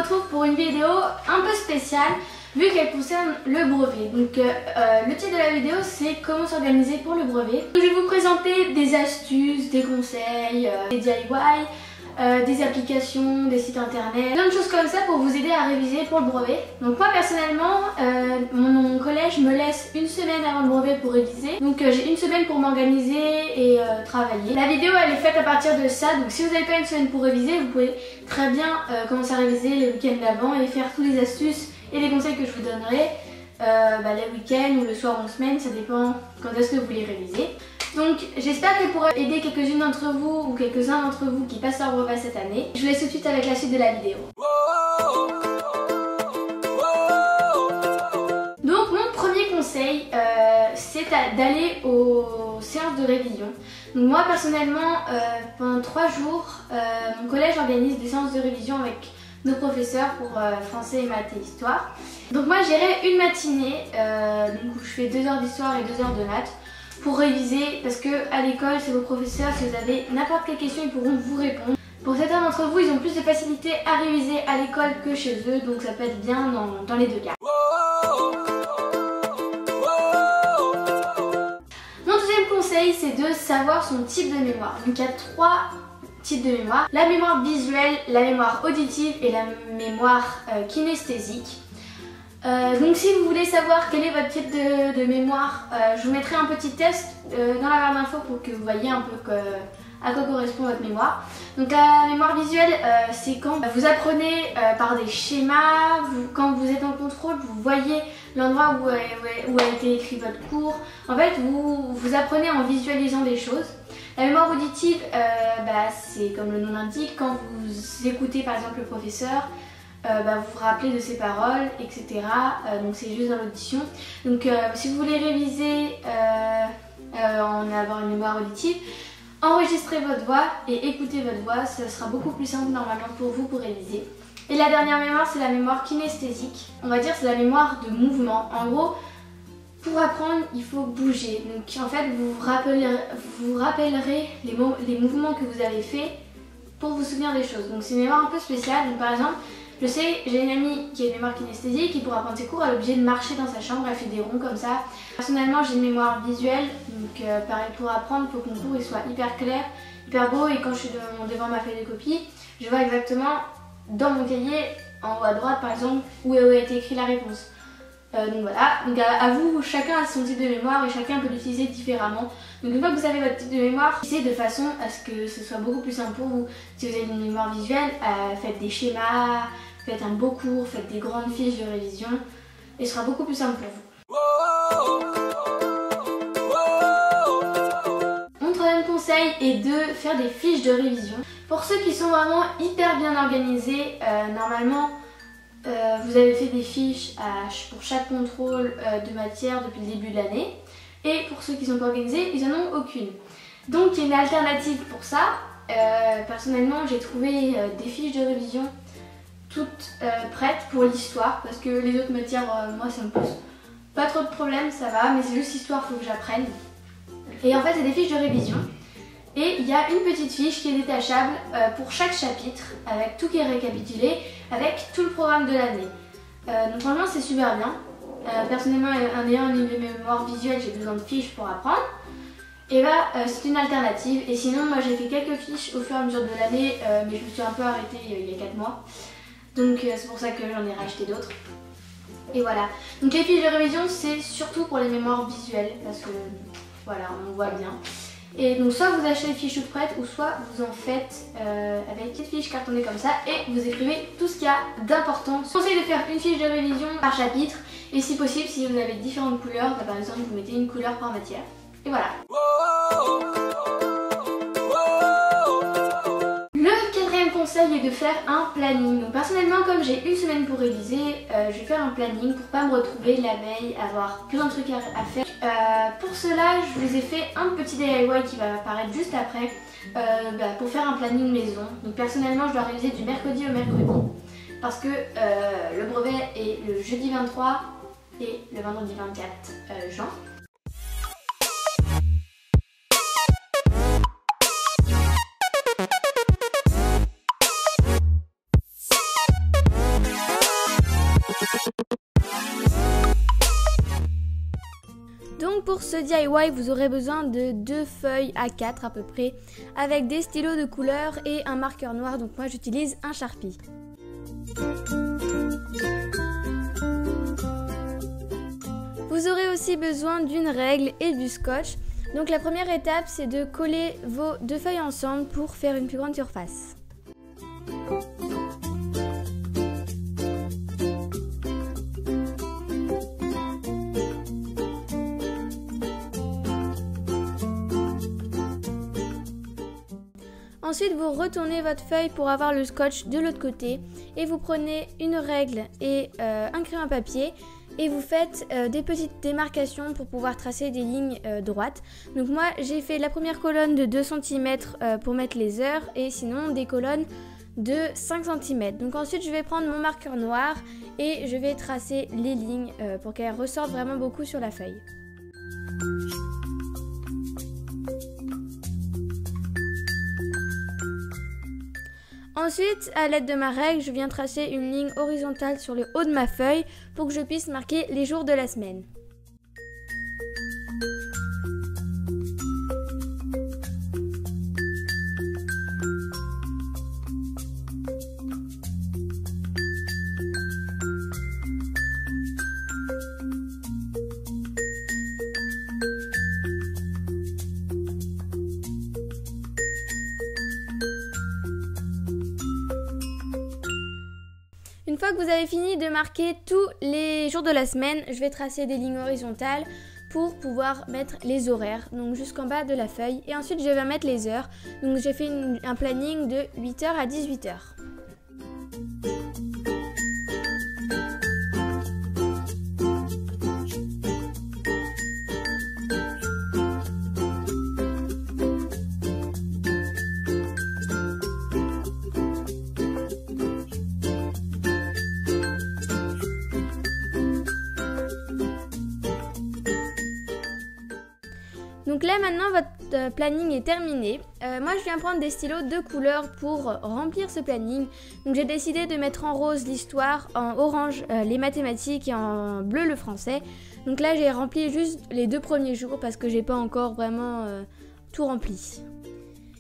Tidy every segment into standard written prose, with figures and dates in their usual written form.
retrouve pour une vidéo un peu spéciale vu qu'elle concerne le brevet. Donc le titre de la vidéo c'est comment s'organiser pour le brevet. Donc, je vais vous présenter des astuces, des conseils, des DIY, des applications, des sites internet, plein de choses comme ça pour vous aider à réviser pour le brevet. Donc moi personnellement, mon collège me laisse une semaine avant le brevet pour réviser. Donc j'ai une semaine pour m'organiser et travailler. La vidéo elle est faite à partir de ça, donc si vous n'avez pas une semaine pour réviser, vous pouvez très bien commencer à réviser les week-ends d'avant et faire toutes les astuces et les conseils que je vous donnerai les week-ends ou le soir en semaine, ça dépend quand est-ce que vous voulez réviser. Donc j'espère qu'elle pourra aider quelques-unes d'entre vous ou quelques-uns d'entre vous qui passent leur brevet cette année. Je vous laisse tout de suite avec la suite de la vidéo. Donc mon premier conseil c'est d'aller aux séances de révision. Donc moi personnellement pendant 3 jours mon collège organise des séances de révision avec nos professeurs pour français, maths et histoire. Donc moi j'irai une matinée où je fais 2 heures d'histoire et 2 heures de maths pour réviser, parce que à l'école c'est vos professeurs, si vous avez n'importe quelle question ils pourront vous répondre. Pour certains d'entre vous ils ont plus de facilité à réviser à l'école que chez eux, donc ça peut être bien dans les deux cas. Mon deuxième conseil c'est de savoir son type de mémoire. Donc il y a 3 types de mémoire: la mémoire visuelle, la mémoire auditive et la mémoire kinesthésique. Donc si vous voulez savoir quel est votre type de mémoire, je vous mettrai un petit test dans la barre d'infos pour que vous voyez un peu à quoi correspond votre mémoire. Donc la mémoire visuelle, c'est quand vous apprenez par des schémas, quand vous êtes en contrôle, vous voyez l'endroit où a été écrit votre cours. En fait, vous apprenez en visualisant des choses. La mémoire auditive, c'est comme le nom l'indique, quand vous écoutez par exemple le professeur, vous vous rappelez de ses paroles, etc. Donc c'est juste dans l'audition. Donc si vous voulez réviser en avoir une mémoire auditive, enregistrez votre voix et écoutez votre voix, ça sera beaucoup plus simple normalement pour vous pour réviser. Et la dernière mémoire c'est la mémoire kinesthésique. On va dire c'est la mémoire de mouvement. En gros, pour apprendre il faut bouger. Donc en fait vous vous rappellerez les mouvements que vous avez faits pour vous souvenir des choses. Donc c'est une mémoire un peu spéciale. Donc par exemple, je sais, j'ai une amie qui a une mémoire kinesthésique, qui pour apprendre ses cours, elle est obligée de marcher dans sa chambre, elle fait des ronds comme ça. Personnellement, j'ai une mémoire visuelle, donc pareil, pour apprendre, il faut que mon cours il soit hyper clair, hyper beau, et quand je suis devant ma feuille de copie, je vois exactement dans mon cahier, en haut à droite par exemple, où a été écrit la réponse. Donc voilà, donc à vous, chacun a son type de mémoire et chacun peut l'utiliser différemment. Donc une fois que vous savez votre type de mémoire, essayez de façon à ce que ce soit beaucoup plus simple pour vous. Si vous avez une mémoire visuelle, faites des schémas, faites un beau cours, faites des grandes fiches de révision et ce sera beaucoup plus simple pour vous. Mon troisième conseil est de faire des fiches de révision. Pour ceux qui sont vraiment hyper bien organisés, normalement vous avez fait des fiches pour chaque contrôle de matière depuis le début de l'année. Et pour ceux qui sont pas organisés, ils n'en ont aucune. Donc il y a une alternative pour ça. Personnellement j'ai trouvé des fiches de révision toutes prêtes pour l'histoire, parce que les autres matières, moi ça me pose pas trop de problèmes, ça va, mais c'est juste l'histoire, il faut que j'apprenne. Et en fait c'est des fiches de révision. Et il y a une petite fiche qui est détachable pour chaque chapitre, avec tout qui est récapitulé, avec tout le programme de l'année. Donc franchement c'est super bien. Personnellement, en ayant une mémoire visuelle, j'ai besoin de fiches pour apprendre. Et c'est une alternative. Et sinon, moi j'ai fait quelques fiches au fur et à mesure de l'année, mais je me suis un peu arrêtée il y a 4 mois. Donc c'est pour ça que j'en ai racheté d'autres. Et voilà. Donc les fiches de révision, c'est surtout pour les mémoires visuelles, parce que voilà, on voit bien. Et donc soit vous achetez les fiches toutes prêtes, ou soit vous en faites avec une petite fiche cartonnée comme ça et vous écrivez tout ce qu'il y a d'important. Je conseille de faire une fiche de révision par chapitre, et si possible, si vous avez différentes couleurs, par exemple vous mettez une couleur par matière. Et voilà. Le quatrième conseil est de faire un planning. Donc personnellement, comme j'ai une semaine pour réviser, je vais faire un planning pour pas me retrouver la veille, avoir plein de trucs à faire. Pour cela, je vous ai fait un petit DIY qui va apparaître juste après pour faire un planning maison. Donc personnellement, je dois réviser du mercredi au mercredi parce que le brevet est le jeudi 23 et le vendredi 24 juin. Donc pour ce DIY, vous aurez besoin de 2 feuilles A4 à peu près, avec des stylos de couleur et un marqueur noir, donc moi j'utilise un Sharpie. Vous aurez aussi besoin d'une règle et du scotch. Donc la première étape, c'est de coller vos 2 feuilles ensemble pour faire une plus grande surface. Ensuite, vous retournez votre feuille pour avoir le scotch de l'autre côté et vous prenez une règle et un crayon à papier et vous faites des petites démarcations pour pouvoir tracer des lignes droites. Donc moi, j'ai fait la première colonne de 2 cm pour mettre les heures et sinon des colonnes de 5 cm. Donc ensuite, je vais prendre mon marqueur noir et je vais tracer les lignes pour qu'elles ressortent vraiment beaucoup sur la feuille. Ensuite, à l'aide de ma règle, je viens tracer une ligne horizontale sur le haut de ma feuille pour que je puisse marquer les jours de la semaine. Une fois que vous avez fini de marquer tous les jours de la semaine, je vais tracer des lignes horizontales pour pouvoir mettre les horaires, donc jusqu'en bas de la feuille. Et ensuite, je vais mettre les heures. Donc j'ai fait un planning de 8h à 18h. Donc là maintenant votre planning est terminé. Moi je viens prendre des stylos de couleur pour remplir ce planning. Donc j'ai décidé de mettre en rose l'histoire, en orange les mathématiques et en bleu le français. Donc là j'ai rempli juste les 2 premiers jours parce que j'ai pas encore vraiment tout rempli.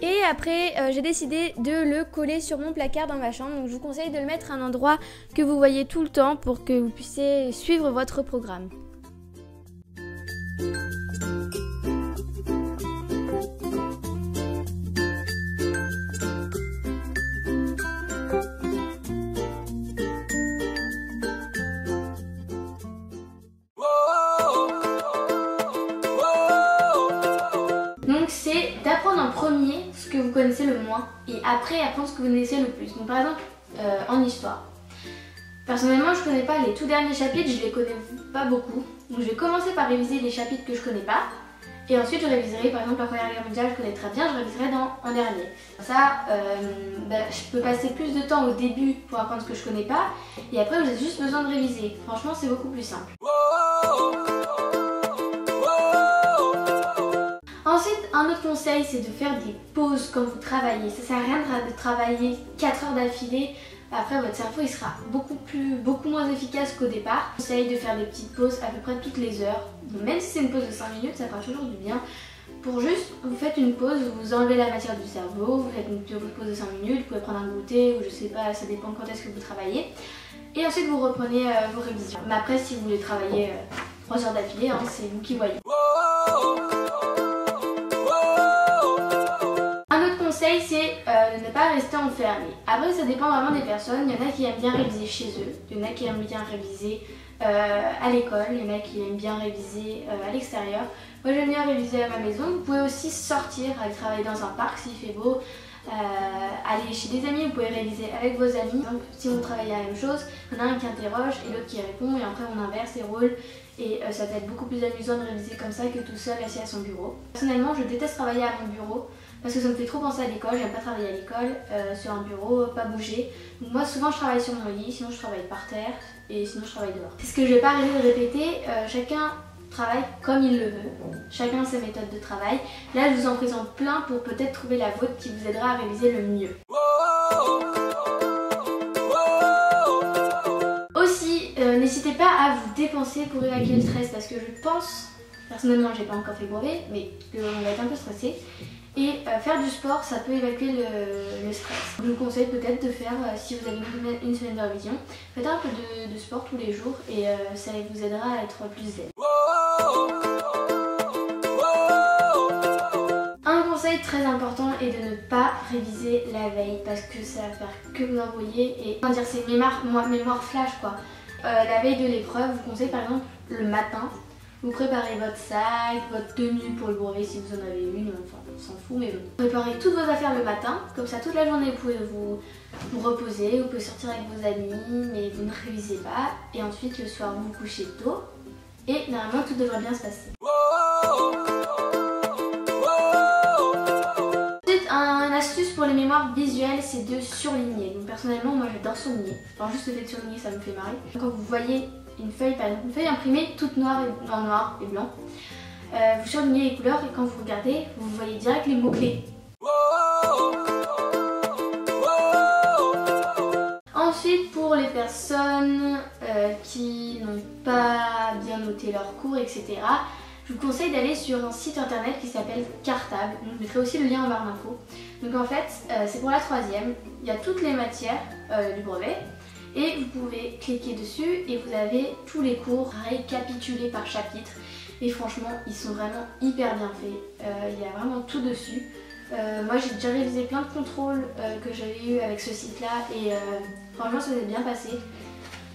Et après j'ai décidé de le coller sur mon placard dans ma chambre. Donc je vous conseille de le mettre à un endroit que vous voyez tout le temps pour que vous puissiez suivre votre programme. C'est d'apprendre en premier ce que vous connaissez le moins et après apprendre ce que vous connaissez le plus. Donc par exemple en histoire. Personnellement je connais pas les tout derniers chapitres, je les connais pas beaucoup. Donc je vais commencer par réviser les chapitres que je connais pas et ensuite je réviserai par exemple la Première Guerre mondiale, je connais très bien, je réviserai en dernier. Ça je peux passer plus de temps au début pour apprendre ce que je connais pas et après j'ai juste besoin de réviser. Franchement c'est beaucoup plus simple. Ensuite, un autre conseil, c'est de faire des pauses quand vous travaillez. Ça sert à rien de travailler 4 heures d'affilée. Après, votre cerveau il sera beaucoup moins efficace qu'au départ. Je conseille de faire des petites pauses à peu près toutes les heures. Donc, même si c'est une pause de 5 minutes, ça fera toujours du bien. Pour juste, vous faites une pause, vous enlevez la matière du cerveau, vous faites une pause de 5 minutes, vous pouvez prendre un goûter ou je sais pas, ça dépend quand est-ce que vous travaillez. Et ensuite, vous reprenez vos révisions. Mais après, si vous voulez travailler 3 heures d'affilée, hein, c'est vous qui voyez. C'est de ne pas rester enfermé. Après ça dépend vraiment des personnes, il y en a qui aiment bien réviser chez eux, il y en a qui aiment bien réviser à l'école, il y en a qui aiment bien réviser à l'extérieur. Moi j'aime bien réviser à ma maison. Vous pouvez aussi sortir, aller travailler dans un parc s'il fait beau, aller chez des amis, vous pouvez réviser avec vos amis. Donc, si vous travaillez la même chose, il y en a un qui interroge et l'autre qui répond et après on inverse les rôles et ça va être beaucoup plus amusant de réviser comme ça que tout seul assis à son bureau. Personnellement je déteste travailler à mon bureau parce que ça me fait trop penser à l'école, j'aime pas travailler à l'école, sur un bureau, pas bouger. Donc moi souvent je travaille sur mon lit, sinon je travaille par terre et sinon je travaille dehors. C'est ce que je vais pas arrêter de répéter, chacun travaille comme il le veut, chacun ses méthodes de travail. Là je vous en présente plein pour peut-être trouver la vôtre qui vous aidera à réviser le mieux. Aussi, n'hésitez pas à vous dépenser pour évacuer le stress parce que je pense Personnellement, j'ai pas encore fait le brevet, mais on va être un peu stressé. Et faire du sport, ça peut évacuer le stress. Je vous conseille peut-être de faire, si vous avez une semaine de révision, faites un peu de sport tous les jours et ça vous aidera à être plus zen. Un conseil très important est de ne pas réviser la veille parce que ça va faire que vous embrouiller et comment dire, c'est mémoire flash quoi. La veille de l'épreuve, je vous conseille par exemple le matin. Vous préparez votre sac, votre tenue pour le brevet si vous en avez une, enfin on s'en fout mais bon. Vous préparez toutes vos affaires le matin, comme ça toute la journée vous pouvez vous reposer, vous pouvez sortir avec vos amis mais vous ne révisez pas. Et ensuite le soir vous couchez tôt et normalement tout devrait bien se passer. Ensuite une astuce pour les mémoires visuelles c'est de surligner. Donc personnellement moi j'adore surligner, enfin juste le fait de surligner ça me fait marrer. Quand vous voyez une feuille, par exemple, une feuille imprimée toute noire en noir et blanc. Vous surlignez les couleurs et quand vous regardez, vous voyez direct les mots-clés. Ensuite, pour les personnes qui n'ont pas bien noté leurs cours, etc., je vous conseille d'aller sur un site internet qui s'appelle Cartable. Donc, je mettrai aussi le lien en barre d'infos. Donc en fait, c'est pour la 3e. Il y a toutes les matières du brevet. Et vous pouvez cliquer dessus et vous avez tous les cours récapitulés par chapitre. Et franchement, ils sont vraiment hyper bien faits. Il y a vraiment tout dessus. Moi, j'ai déjà révisé plein de contrôles que j'avais eu avec ce site-là et franchement, ça s'est bien passé.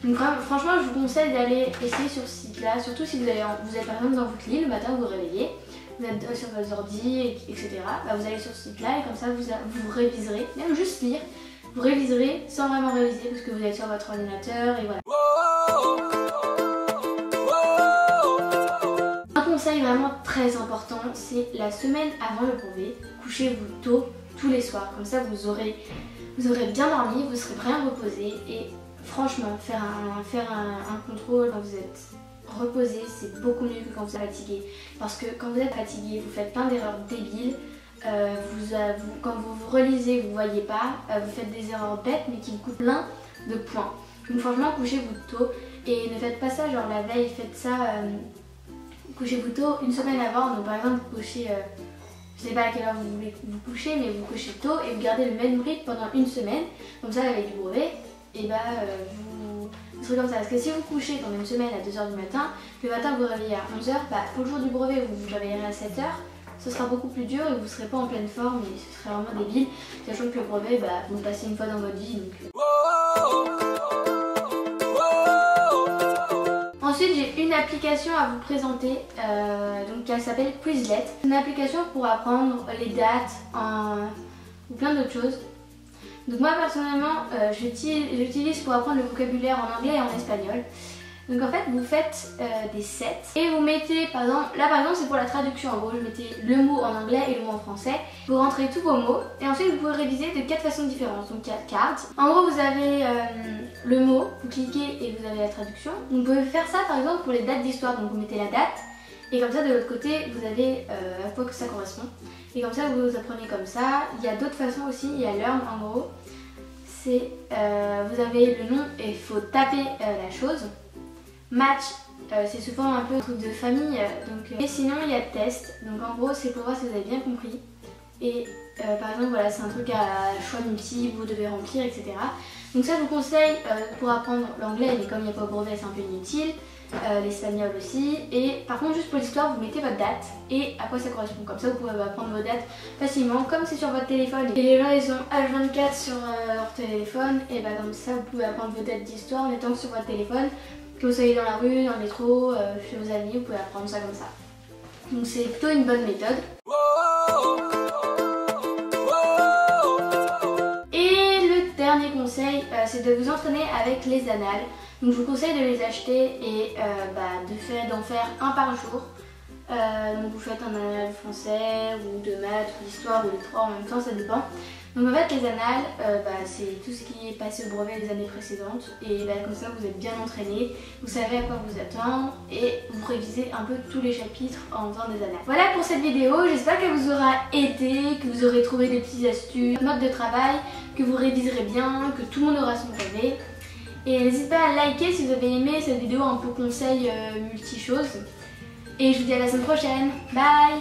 Donc franchement, je vous conseille d'aller essayer sur ce site-là, surtout si vous êtes par exemple dans votre lit, le matin vous vous réveillez, vous êtes sur votre ordi, etc. Bah, vous allez sur ce site-là et comme ça, vous réviserez, même juste lire. Vous réviserez sans vraiment réviser parce que vous êtes sur votre ordinateur et voilà. Un conseil vraiment très important, c'est la semaine avant le brevet, couchez-vous tôt tous les soirs. Comme ça vous aurez bien dormi, vous serez bien reposé et franchement faire un contrôle quand vous êtes reposé c'est beaucoup mieux que quand vous êtes fatigué. Parce que quand vous êtes fatigué, vous faites plein d'erreurs débiles. Quand vous relisez, vous voyez pas, vous faites des erreurs bêtes mais qui vous coûtent plein de points. Donc franchement, couchez-vous tôt et ne faites pas ça genre la veille, faites ça, couchez-vous tôt une semaine avant. Donc par exemple, vous couchez, je sais pas à quelle heure vous voulez vous coucher, mais vous couchez tôt et vous gardez le même rythme pendant une semaine. Comme ça, avec du brevet, et bah vous serez comme ça. Parce que si vous couchez pendant une semaine à 2h du matin, le matin vous vous réveillez à 11h, bah pour le jour du brevet, vous vous réveillerez à 7h. Ce sera beaucoup plus dur et vous ne serez pas en pleine forme et ce serait vraiment débile, sachant que le brevet, bah, vous le passez une fois dans votre vie. Donc... Ensuite, j'ai une application à vous présenter, donc elle s'appelle Quizlet. C'est une application pour apprendre les dates ou plein d'autres choses. Donc moi personnellement, j'utilise pour apprendre le vocabulaire en anglais et en espagnol. Donc en fait vous faites des sets et vous mettez par exemple, c'est pour la traduction, en gros je mettais le mot en anglais et le mot en français. Vous rentrez tous vos mots et ensuite vous pouvez réviser de 4 façons différentes, donc 4 cartes. En gros vous avez le mot, vous cliquez et vous avez la traduction. Donc vous pouvez faire ça par exemple pour les dates d'histoire, donc vous mettez la date et comme ça de l'autre côté vous avez à quoi que ça correspond. Et comme ça vous apprenez comme ça. Il y a d'autres façons aussi, il y a learn en gros. C'est vous avez le nom et il faut taper la chose. Match, c'est souvent un peu un truc de famille, et sinon il y a test, donc en gros c'est pour voir si vous avez bien compris. Et par exemple voilà, c'est un truc à choix multiple, vous devez remplir, etc. Donc ça je vous conseille pour apprendre l'anglais, mais comme il n'y a pas au brevet c'est un peu inutile, l'espagnol aussi. Et par contre juste pour l'histoire vous mettez votre date et à quoi ça correspond, comme ça vous pouvez apprendre vos dates facilement, comme c'est sur votre téléphone et les gens ils ont H24 sur leur téléphone, et bah comme ça vous pouvez apprendre vos dates d'histoire en étant sur votre téléphone. Que vous soyez dans la rue, dans le métro, chez vos amis, vous pouvez apprendre ça comme ça. Donc c'est plutôt une bonne méthode. Et le dernier conseil, c'est de vous entraîner avec les annales. Donc je vous conseille de les acheter et d'en faire un par jour. Donc vous faites un annal français ou de maths ou d'histoire ou les trois en même temps, ça dépend. Donc en fait les annales, c'est tout ce qui est passé au brevet des années précédentes et comme ça vous êtes bien entraîné, vous savez à quoi vous attendre et vous révisez un peu tous les chapitres en faisant des annales. Voilà pour cette vidéo, j'espère qu'elle vous aura aidé, que vous aurez trouvé des petites astuces, notes de travail, que vous réviserez bien, que tout le monde aura son brevet. Et n'hésitez pas à liker si vous avez aimé cette vidéo un peu conseil multi-choses. Et je vous dis à la semaine prochaine. Bye!